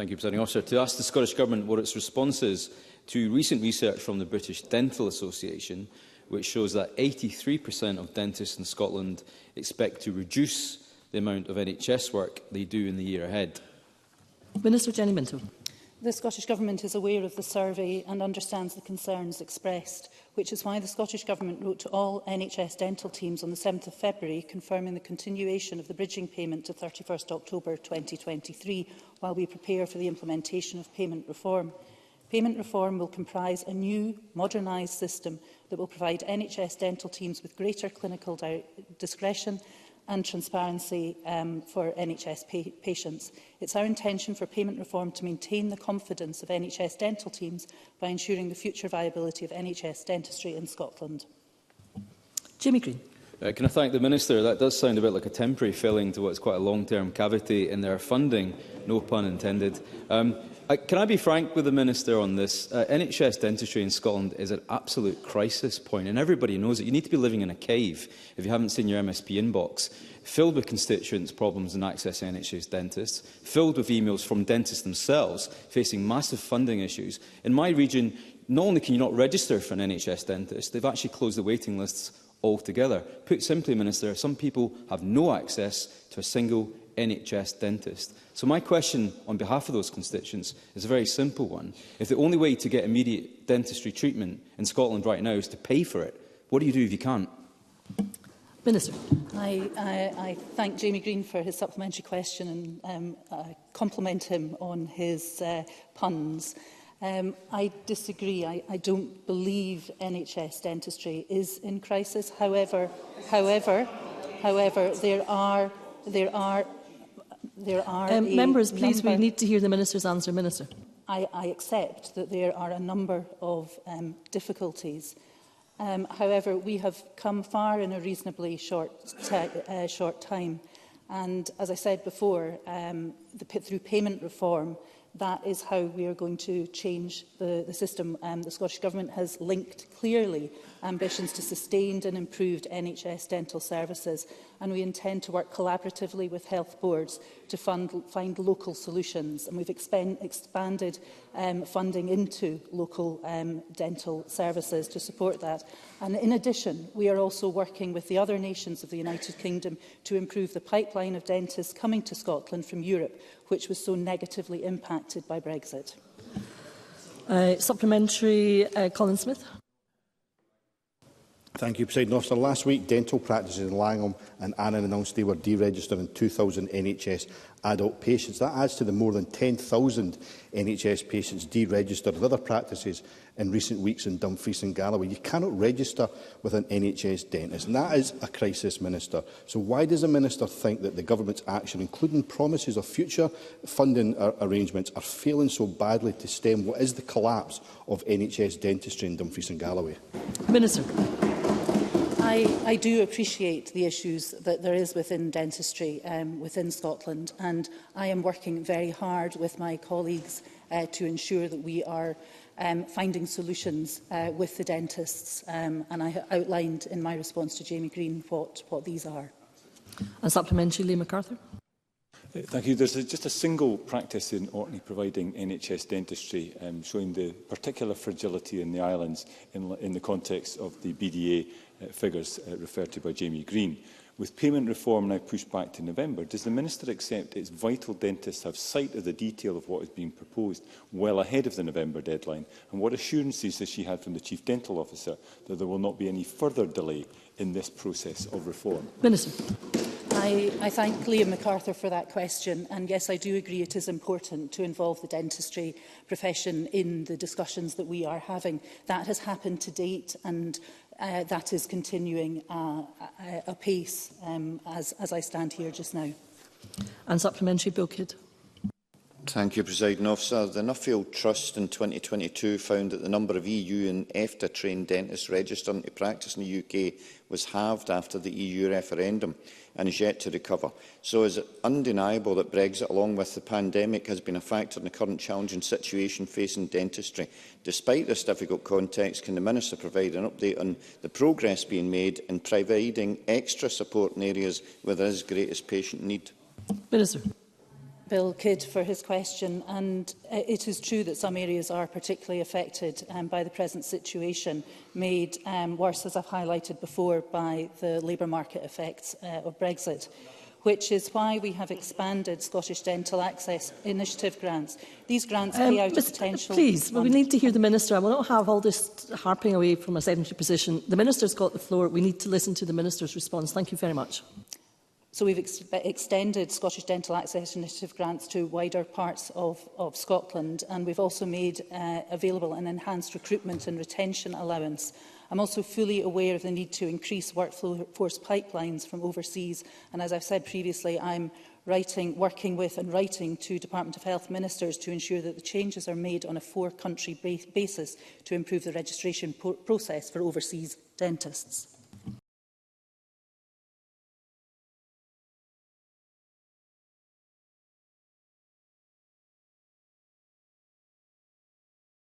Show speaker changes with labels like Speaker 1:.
Speaker 1: Thank you, Presiding Officer. To ask the Scottish Government what its response is to recent research from the British Dental Association, which shows that 83% of dentists in Scotland expect to reduce the amount of NHS work they do in the year ahead.
Speaker 2: Minister Jenni Minto.
Speaker 3: The Scottish Government is aware of the survey and understands the concerns expressed, which is why the Scottish Government wrote to all NHS dental teams on the 7th of February confirming the continuation of the bridging payment to 31st October 2023 while we prepare for the implementation of payment reform. Payment reform will comprise a new, modernised system that will provide NHS dental teams with greater clinical discretion and transparency for NHS patients. It's our intention for payment reform to maintain the confidence of NHS dental teams by ensuring the future viability of NHS dentistry in Scotland.
Speaker 2: Jamie Greene.
Speaker 1: Can I thank the Minister? That does sound a bit like a temporary filling to what's quite a long-term cavity in their funding, no pun intended. Can I be frank with the Minister on this? NHS dentistry in Scotland is at absolute crisis point, and everybody knows it. You need to be living in a cave if you haven't seen your MSP inbox, filled with constituents' problems in accessing NHS dentists, filled with emails from dentists themselves facing massive funding issues. In my region, not only can you not register for an NHS dentist, they've actually closed the waiting lists altogether. Put simply, Minister, some people have no access to a single NHS dentist. So my question on behalf of those constituents is a very simple one. If the only way to get immediate dentistry treatment in Scotland right now is to pay for it, what do you do if you can't?
Speaker 2: Minister.
Speaker 3: I thank Jamie Greene for his supplementary question and compliment him on his puns. I disagree. I don't believe NHS dentistry is in crisis. However, there are
Speaker 2: members, please, we need to hear the Minister's answer. Minister.
Speaker 3: I accept that there are a number of difficulties. However, we have come far in a reasonably short time. And as I said before, through payment reform, that is how we are going to change the system. The Scottish Government has linked clearly ambitions to sustained and improved NHS dental services, and we intend to work collaboratively with health boards to find local solutions. And we've expanded funding into local dental services to support that. And in addition, we are also working with the other nations of the United Kingdom to improve the pipeline of dentists coming to Scotland from Europe, which was so negatively impacted by Brexit.
Speaker 2: Supplementary, Colin Smith.
Speaker 4: Thank you, Presiding Officer. Last week, dental practices in Langham and Annan announced they were deregistering 2,000 NHS adult patients. That adds to the more than 10,000 NHS patients deregistered with other practices in recent weeks in Dumfries and Galloway. You cannot register with an NHS dentist, and that is a crisis, Minister. So why does the Minister think that the Government's action, including promises of future funding arrangements, are failing so badly to stem what is the collapse of NHS dentistry in Dumfries and Galloway?
Speaker 2: Minister.
Speaker 3: I do appreciate the issues that there is within dentistry within Scotland, and I am working very hard with my colleagues to ensure that we are finding solutions with the dentists, and I outlined in my response to Jamie Greene what these are.
Speaker 2: And supplementary, Lee MacArthur.
Speaker 5: Thank you. There's just a single practice in Orkney providing NHS dentistry, showing the particular fragility in the islands in the context of the BDA figures referred to by Jamie Greene. With payment reform now pushed back to November, does the Minister accept its vital dentists have sight of the detail of what is being proposed well ahead of the November deadline? And what assurances has she had from the Chief Dental Officer that there will not be any further delay in this process of reform?
Speaker 2: Minister.
Speaker 3: I thank Liam MacArthur for that question, and yes, I do agree it is important to involve the dentistry profession in the discussions that we are having. That has happened to date, and that is continuing apace as I stand here just now.
Speaker 2: And supplementary, Bill Kidd.
Speaker 6: Thank you, Presiding Officer. The Nuffield Trust in 2022 found that the number of EU and EFTA-trained dentists registering to practice in the UK was halved after the EU referendum and is yet to recover. So is it undeniable that Brexit, along with the pandemic, has been a factor in the current challenging situation facing dentistry? Despite this difficult context, can the Minister provide an update on the progress being made in providing extra support in areas where there is greatest patient need?
Speaker 2: Minister.
Speaker 3: Bill Kidd for his question, and it is true that some areas are particularly affected by the present situation, made worse, as I've highlighted before, by the labour market effects of Brexit, which is why we have expanded Scottish Dental Access Initiative grants. These grants pay out a potential...
Speaker 2: Please, we need to hear the Minister. I will not have all this harping away from a sedentary position. The Minister's got the floor. We need to listen to the Minister's response. Thank you very much.
Speaker 3: So we've extended Scottish Dental Access Initiative grants to wider parts of Scotland, and we've also made available an enhanced recruitment and retention allowance. I'm also fully aware of the need to increase workforce pipelines from overseas, and as I've said previously, I'm working with and writing to Department of Health ministers to ensure that the changes are made on a four-country basis to improve the registration process for overseas dentists.